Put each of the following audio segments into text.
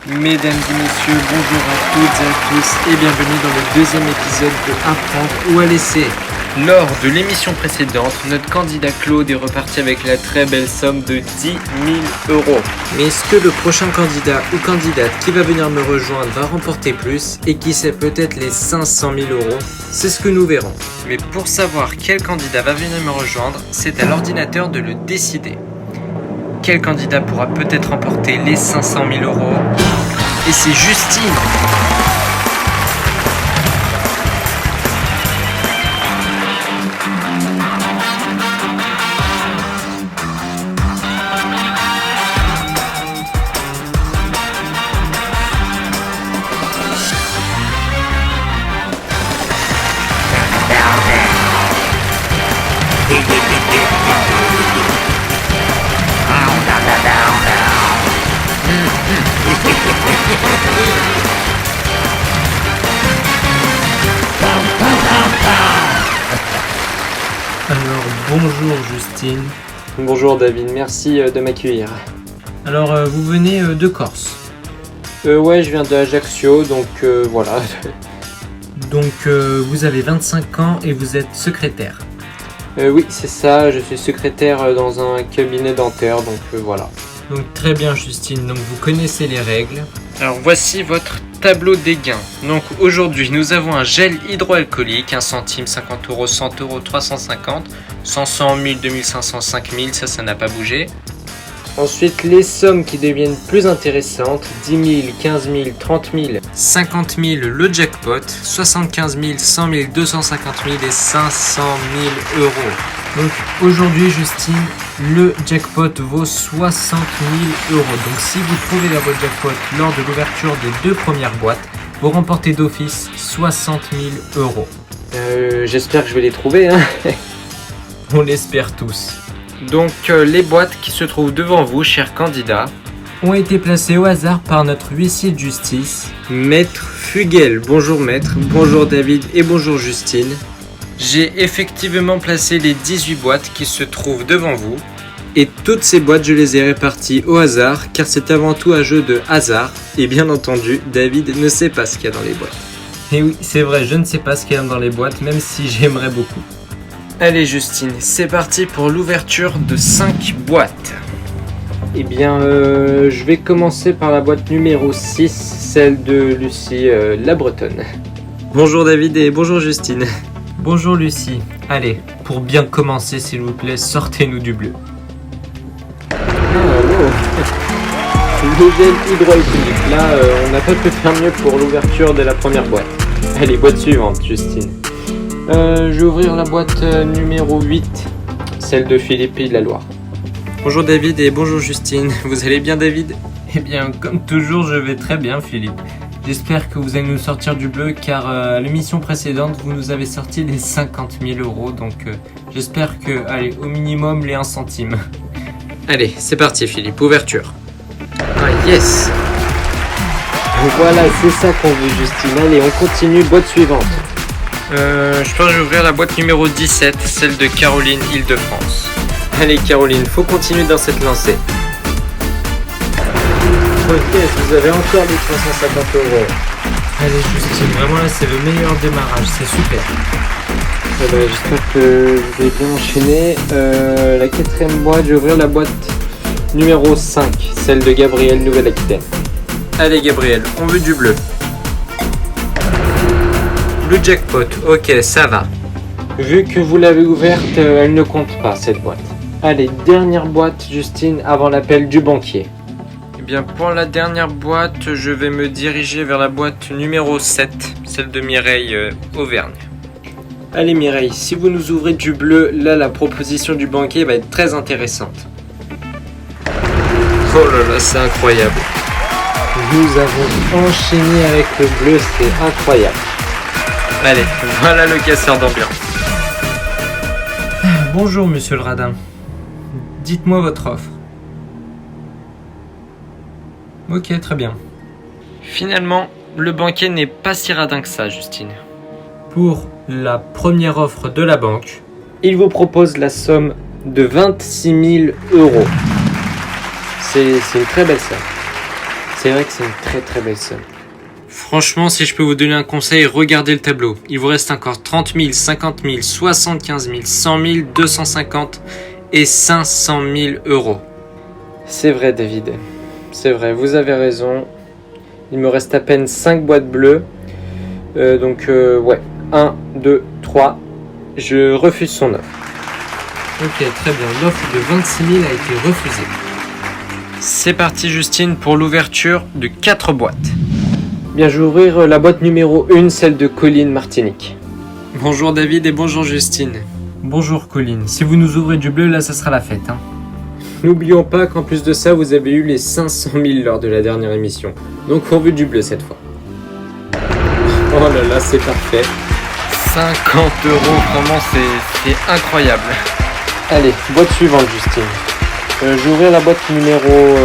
Mesdames et messieurs, bonjour à toutes et à tous et bienvenue dans le deuxième épisode de Apprendre ou à laisser. Lors de l'émission précédente, notre candidat Claude est reparti avec la très belle somme de 10 000 euros. Mais est-ce que le prochain candidat ou candidate qui va venir me rejoindre va remporter plus et qui sait peut-être les 500 000 euros? C'est ce que nous verrons. Mais pour savoir quel candidat va venir me rejoindre, c'est à l'ordinateur de le décider. Quel candidat pourra peut-être remporter les 500 000 euros? Et c'est Justine! Alors, bonjour Justine. Bonjour David, merci de m'accueillir. Alors, vous venez de Corse. Ouais, je viens d'Ajaccio, donc voilà. Donc, vous avez 25 ans et vous êtes secrétaire. Oui, c'est ça, je suis secrétaire dans un cabinet dentaire, donc voilà. Donc, très bien Justine, donc vous connaissez les règles. Alors, voici votre tableau des gains. Donc, aujourd'hui, nous avons un gel hydroalcoolique, 1 centime, 50 euros, 100 euros, 350, 100, 1000, 2500, 5000, ça n'a pas bougé. Ensuite, les sommes qui deviennent plus intéressantes, 10 000, 15 000, 30 000. 50 000 le jackpot, 75 000, 100 000, 250 000 et 500 000 euros. Donc aujourd'hui Justine, le jackpot vaut 60 000 euros. Donc si vous trouvez la boîte jackpot lors de l'ouverture des 2 premières boîtes, vous remportez d'office 60 000 euros. J'espère que je vais les trouver, hein. On l'espère tous. Donc les boîtes qui se trouvent devant vous, chers candidats, ont été placées au hasard par notre huissier de justice, Maître Fuguel. Bonjour Maître, bonjour David et bonjour Justine. J'ai effectivement placé les 18 boîtes qui se trouvent devant vous. Et toutes ces boîtes, je les ai réparties au hasard, car c'est avant tout un jeu de hasard. Et bien entendu, David ne sait pas ce qu'il y a dans les boîtes. Et oui, c'est vrai, je ne sais pas ce qu'il y a dans les boîtes, même si j'aimerais beaucoup. Allez Justine, c'est parti pour l'ouverture de 5 boîtes. Eh bien, je vais commencer par la boîte numéro 6, celle de Lucie la Bretonne. Bonjour David et bonjour Justine. Bonjour Lucie. Allez, pour bien commencer s'il vous plaît, sortez-nous du bleu. Le gel hydroalcoolique, là on n'a pas pu faire mieux pour l'ouverture de la première boîte. Allez, boîte suivante Justine. Je vais ouvrir la boîte numéro 8, celle de Philippe et de la Loire. Bonjour David et bonjour Justine. Vous allez bien David? Eh bien, comme toujours, je vais très bien Philippe. J'espère que vous allez nous sortir du bleu car à l'émission précédente, vous nous avez sorti les 50 000 euros. Donc j'espère que, allez, au minimum les 1 centime. Allez, c'est parti Philippe, ouverture. Ah yes! Voilà, c'est ça qu'on veut Justine. Allez, on continue, boîte suivante. Je pense que je vais ouvrir la boîte numéro 17, celle de Caroline Île-de-France. Allez Caroline, faut continuer dans cette lancée. Ok, vous avez encore les 350 euros. Allez Justine, vraiment là c'est le meilleur démarrage, c'est super. J'espère que je vais bien enchaîner. La 4e boîte, je vais ouvrir la boîte numéro 5, celle de Gabriel Nouvelle-Aquitaine. Allez Gabriel, on veut du bleu. Le jackpot, ok, ça va. Vu que vous l'avez ouverte, elle ne compte pas cette boîte. Allez, dernière boîte Justine avant l'appel du banquier. Eh bien pour la dernière boîte, je vais me diriger vers la boîte numéro 7, celle de Mireille Auvergne. Allez Mireille, si vous nous ouvrez du bleu, là la proposition du banquier va être très intéressante. Oh là là, c'est incroyable. Nous avons enchaîné avec le bleu, c'est incroyable. Allez, voilà le casseur d'ambiance. Bonjour monsieur le radin. Dites-moi votre offre. Ok, très bien. Finalement, le banquier n'est pas si radin que ça, Justine. Pour la première offre de la banque, il vous propose la somme de 26 000 euros. C'est une très belle somme. C'est vrai que c'est une très très belle somme. Franchement, si je peux vous donner un conseil, regardez le tableau. Il vous reste encore 30 000, 50 000, 75 000, 100 000, 250 et 500 000 euros. C'est vrai, David. C'est vrai, vous avez raison. Il me reste à peine 5 boîtes bleues. Ouais. 1, 2, 3. Je refuse son offre. Ok, très bien. L'offre de 26 000 a été refusée. C'est parti, Justine, pour l'ouverture de 4 boîtes. Bien, je vais ouvrir la boîte numéro 1, celle de Colline Martinique. Bonjour David et bonjour Justine. Bonjour Colline. Si vous nous ouvrez du bleu, là, ça sera la fête. N'oublions pas qu'en plus de ça, vous avez eu les 500 000 lors de la dernière émission. Donc, on veut du bleu cette fois. Oh là là, c'est parfait. 50 euros, vraiment, c'est incroyable. Allez, boîte suivante, Justine. Je vais ouvrir la boîte numéro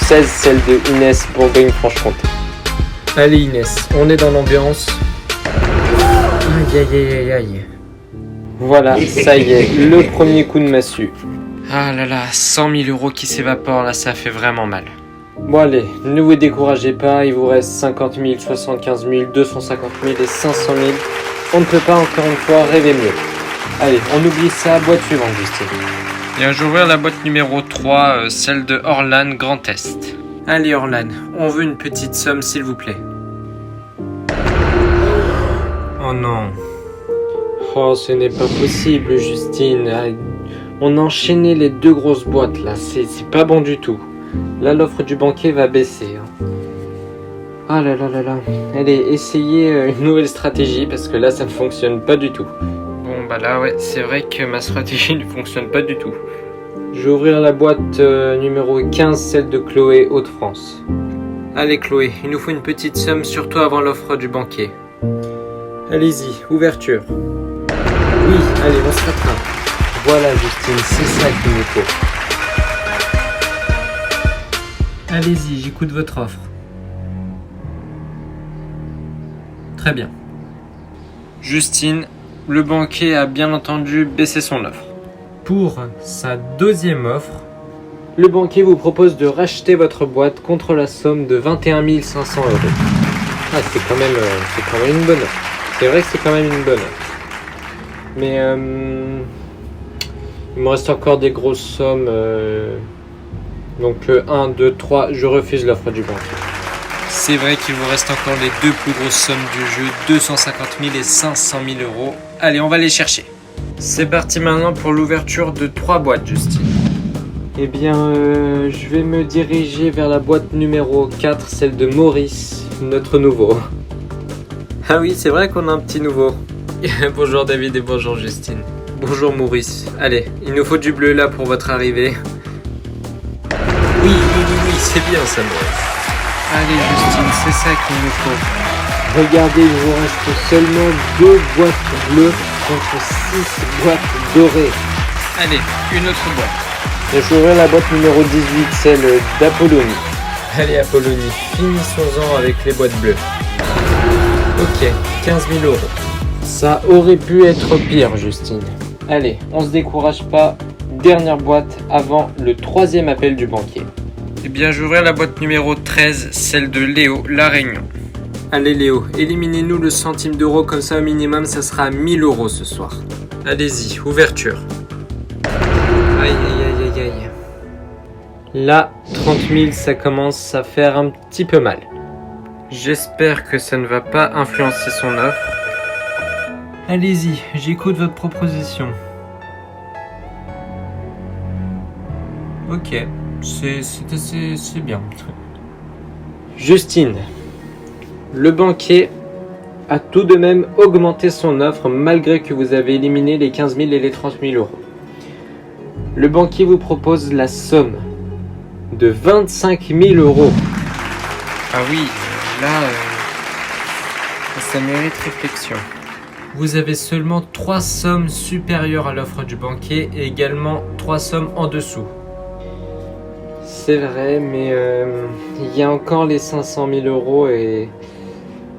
16, celle de Inès, Bourgogne-Franche-Comté. Allez Inès, on est dans l'ambiance. Aïe aïe aïe aïe. Voilà, ça y est, le premier coup de massue. Ah là là, 100 000 euros qui s'évaporent, là, ça fait vraiment mal. Bon allez, ne vous découragez pas, il vous reste 50 000, 75 000, 250 000 et 500 000. On ne peut pas encore une fois rêver mieux. Allez, on oublie ça, boîte suivante, Justine. Bien, je vais ouvrir la boîte numéro 3, celle de Orlan Grand Est. Allez Orlan, on veut une petite somme s'il vous plaît. Oh non. Oh, ce n'est pas possible, Justine. On a enchaîné les 2 grosses boîtes là, c'est pas bon du tout. Là, l'offre du banquier va baisser. Ah là là là là. Allez, essayez une nouvelle stratégie parce que là, ça ne fonctionne pas du tout. Bon bah là ouais, c'est vrai que ma stratégie ne fonctionne pas du tout. Je vais ouvrir la boîte numéro 15, celle de Chloé Hauts-de-France. Allez Chloé, il nous faut une petite somme, surtout avant l'offre du banquier. Allez-y, ouverture. Oui, allez, on se rattrape. Voilà Justine, c'est ça qu'il nous faut. Allez-y, j'écoute votre offre. Très bien. Justine, le banquier a bien entendu baissé son offre. Pour sa deuxième offre, le banquier vous propose de racheter votre boîte contre la somme de 21 500 euros. Ah, c'est quand même une bonne offre. C'est vrai que c'est quand même une bonne offre. Mais il me reste encore des grosses sommes. Donc 1, 2, 3, je refuse l'offre du banquier. C'est vrai qu'il vous reste encore les 2 plus grosses sommes du jeu, 250 000 et 500 000 euros. Allez, on va les chercher. C'est parti maintenant pour l'ouverture de 3 boîtes, Justine. Eh bien, je vais me diriger vers la boîte numéro 4, celle de Maurice, notre nouveau. Ah oui, c'est vrai qu'on a un petit nouveau. Bonjour David et bonjour Justine. Bonjour Maurice. Allez, il nous faut du bleu là pour votre arrivée. Oui, c'est bien ça, Maurice. Allez Justine, c'est ça qu'il nous faut. Regardez, il vous reste seulement 2 boîtes bleues contre 6 boîtes dorées. Allez, une autre boîte. Je vais ouvrir la boîte numéro 18, celle d'Apollonie. Allez Apollonie, finissons-en avec les boîtes bleues. Ok, 15 000 euros. Ça aurait pu être pire, Justine. Allez, on se décourage pas. Dernière boîte avant le 3e appel du banquier. Eh bien, je vais ouvrir la boîte numéro 13, celle de Léo, La Réunion. Allez Léo, éliminez-nous le centime d'euro, comme ça au minimum, ça sera à 1000 euros ce soir. Allez-y, ouverture. Aïe, aïe, aïe, aïe, aïe. Là, 30 000, ça commence à faire un petit peu mal. J'espère que ça ne va pas influencer son offre. Allez-y, j'écoute votre proposition. Ok, c'est bien. Justine, le banquier a tout de même augmenté son offre malgré que vous avez éliminé les 15 000 et les 30 000 euros. Le banquier vous propose la somme de 25 000 euros. Ah oui, là, ça mérite réflexion. Vous avez seulement 3 sommes supérieures à l'offre du banquier et également 3 sommes en dessous. C'est vrai, mais il y a encore les 500 000 euros et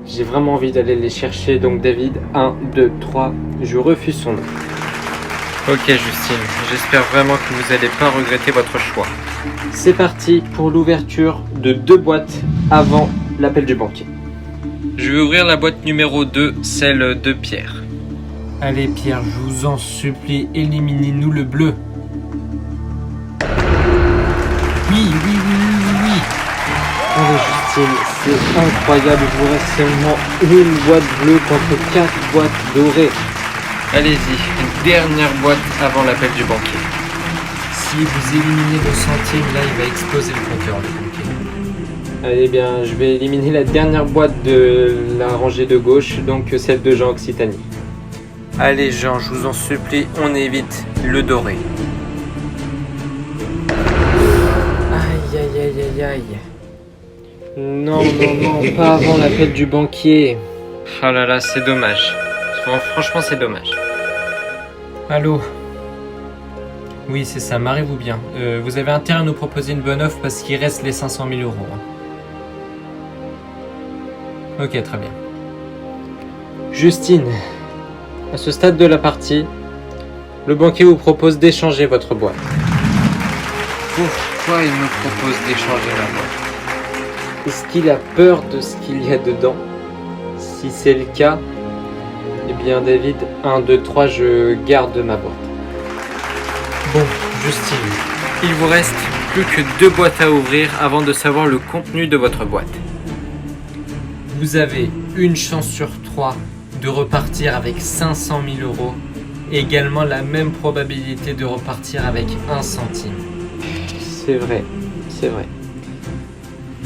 j'ai vraiment envie d'aller les chercher. Donc David, 1, 2, 3, je refuse son offre. Ok Justine, j'espère vraiment que vous n'allez pas regretter votre choix. C'est parti pour l'ouverture de 2 boîtes avant l'appel du banquier. Je vais ouvrir la boîte numéro 2, celle de Pierre. Allez Pierre, je vous en supplie, éliminez-nous le bleu. Oui. Oh Justine, c'est incroyable, il vous reste seulement une boîte bleue contre 4 boîtes dorées. Allez-y, une dernière boîte avant l'appel du banquier. Si vous éliminez le centime, là il va exploser le compteur, le banquier. Allez bien, je vais éliminer la dernière boîte de la rangée de gauche, donc celle de Jean Occitanie. Allez Jean, je vous en supplie, on évite le doré. Aïe. Non, pas avant l'appel du banquier. Oh là là, c'est dommage. Franchement, c'est dommage. Allô? Oui, c'est ça, marrez-vous bien. Vous avez intérêt à nous proposer une bonne offre parce qu'il reste les 500 000 euros. Ok, très bien. Justine, à ce stade de la partie, le banquier vous propose d'échanger votre boîte. Pourquoi il me propose d'échanger la boîte? Est-ce qu'il a peur de ce qu'il y a dedans? Si c'est le cas, eh bien David, 1, 2, 3, je garde ma boîte. Bon, Justine, Il vous reste plus que 2 boîtes à ouvrir avant de savoir le contenu de votre boîte. vous avez une chance sur 3 de repartir avec 500 000 euros et également la même probabilité de repartir avec 1 centime. C'est vrai.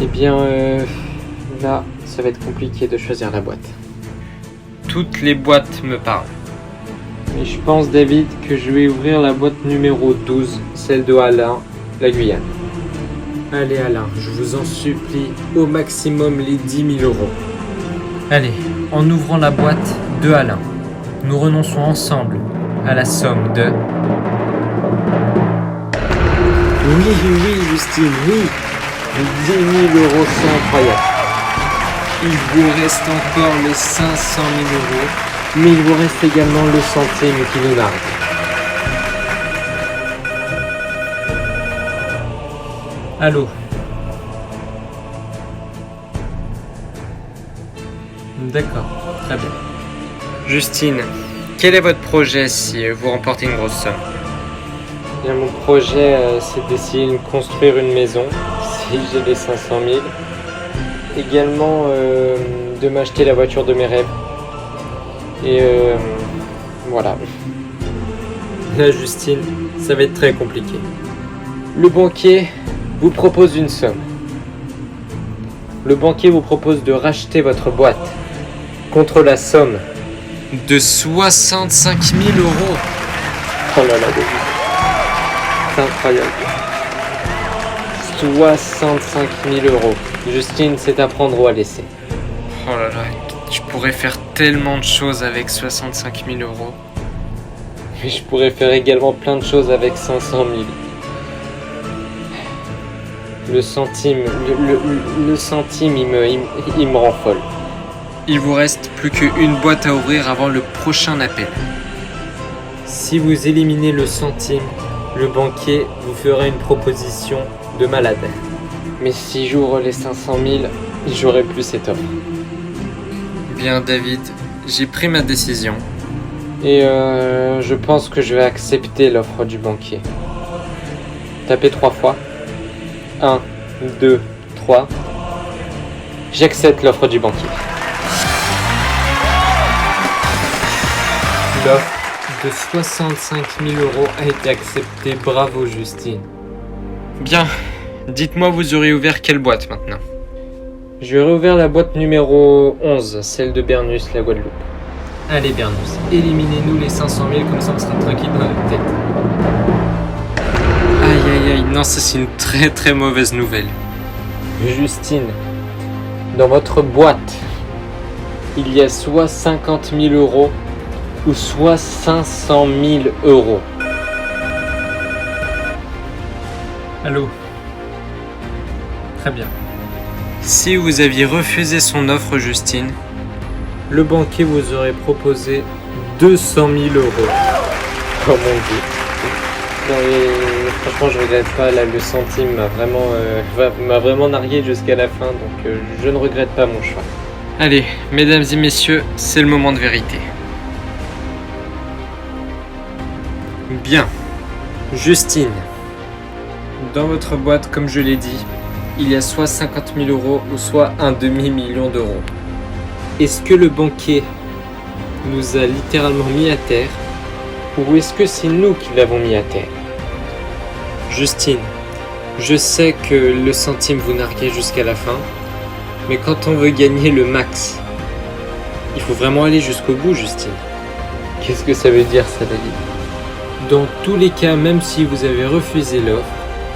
Eh bien, là, ça va être compliqué de choisir la boîte. Toutes les boîtes me parlent. Mais je pense, David, que je vais ouvrir la boîte numéro 12, celle de Alain, la Guyane. Allez Alain, je vous en supplie, au maximum les 10 000 euros. Allez, en ouvrant la boîte de Alain, nous renonçons ensemble à la somme de... Oui, Justine, oui. Les 10 000 euros, c'est incroyable. Il vous reste encore les 500 000 euros. Mais il vous reste également le centime qui nous nargue. Allô? D'accord, très bien. Justine, quel est votre projet si vous remportez une grosse somme? Bien, mon projet, c'est d'essayer de construire une maison, si j'ai les 500 000. Également, de m'acheter la voiture de mes rêves. Et voilà. Là, Justine, ça va être très compliqué. Le banquier vous propose une somme. Le banquier vous propose de racheter votre boîte contre la somme De 65 000 euros. Oh là là, David. C'est incroyable. 65 000 euros. Justine, c'est à prendre ou à laisser. Oh là là, je pourrais faire tellement de choses avec 65 000 euros. Mais je pourrais faire également plein de choses avec 500 000. Le centime, le centime, il me rend folle. Il vous reste plus qu'une boîte à ouvrir avant le prochain appel. Si vous éliminez le centime, le banquier vous fera une proposition de malade. Mais si j'ouvre les 500 000, j'aurai plus cette offre. Bien David, j'ai pris ma décision. Et je pense que je vais accepter l'offre du banquier. Tapez 3 fois. 1, 2, 3. J'accepte l'offre du banquier. L'offre de 65 000 euros a été acceptée. Bravo, Justine. Bien, dites-moi vous aurez ouvert quelle boîte maintenant? Je vais réouvrir la boîte numéro 11, celle de Bernus, la Guadeloupe. Allez Bernus, éliminez-nous les 500 000, comme ça on sera tranquille dans notre tête. Aïe, non, ça c'est une très très mauvaise nouvelle. Justine, dans votre boîte, il y a soit 50 000 euros ou soit 500 000 euros. Allô? Très bien. Si vous aviez refusé son offre, Justine, le banquier vous aurait proposé 200 000 euros. Oh mon dieu. Non, et franchement, je regrette pas. Là, le centime m'a vraiment nargué jusqu'à la fin, donc je ne regrette pas mon choix. Allez, mesdames et messieurs, c'est le moment de vérité. Bien. Justine, dans votre boîte, comme je l'ai dit, il y a soit 50 000 euros ou soit un demi-million d'euros. Est-ce que le banquier nous a littéralement mis à terre ou est-ce que c'est nous qui l'avons mis à terre? Justine, je sais que le centime vous narguez jusqu'à la fin, mais quand on veut gagner le max, il faut vraiment aller jusqu'au bout, Justine. Qu'est-ce que ça veut dire, ça, David? Dans tous les cas, même si vous avez refusé l'offre,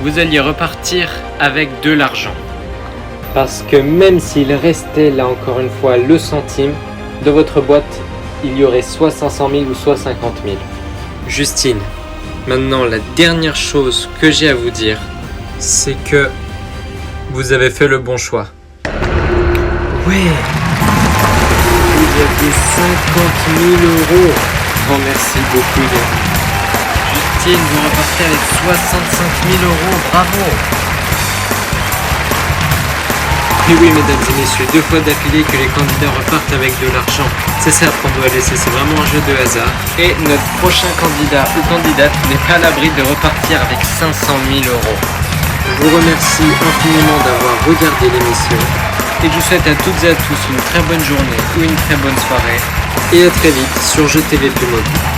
vous alliez repartir avec de l'argent. Parce que même s'il restait là encore une fois le centime, de votre boîte, il y aurait soit 500 000 ou soit 50 000. Justine, maintenant la dernière chose que j'ai à vous dire, c'est que vous avez fait le bon choix. Ouais. Vous avez 50 000 euros. Oh, merci beaucoup, Yann. Justine, vous repartez avec 65 000 euros. Bravo. Et oui, mesdames et messieurs, 2 fois d'affilée que les candidats repartent avec de l'argent. C'est ça qu'on doit laisser, c'est vraiment un jeu de hasard. Et notre prochain candidat ou candidate n'est pas à l'abri de repartir avec 500 000 euros. Je vous remercie infiniment d'avoir regardé l'émission. Et je vous souhaite à toutes et à tous une très bonne journée ou une très bonne soirée. Et à très vite sur Jeux TV Plus Mobile.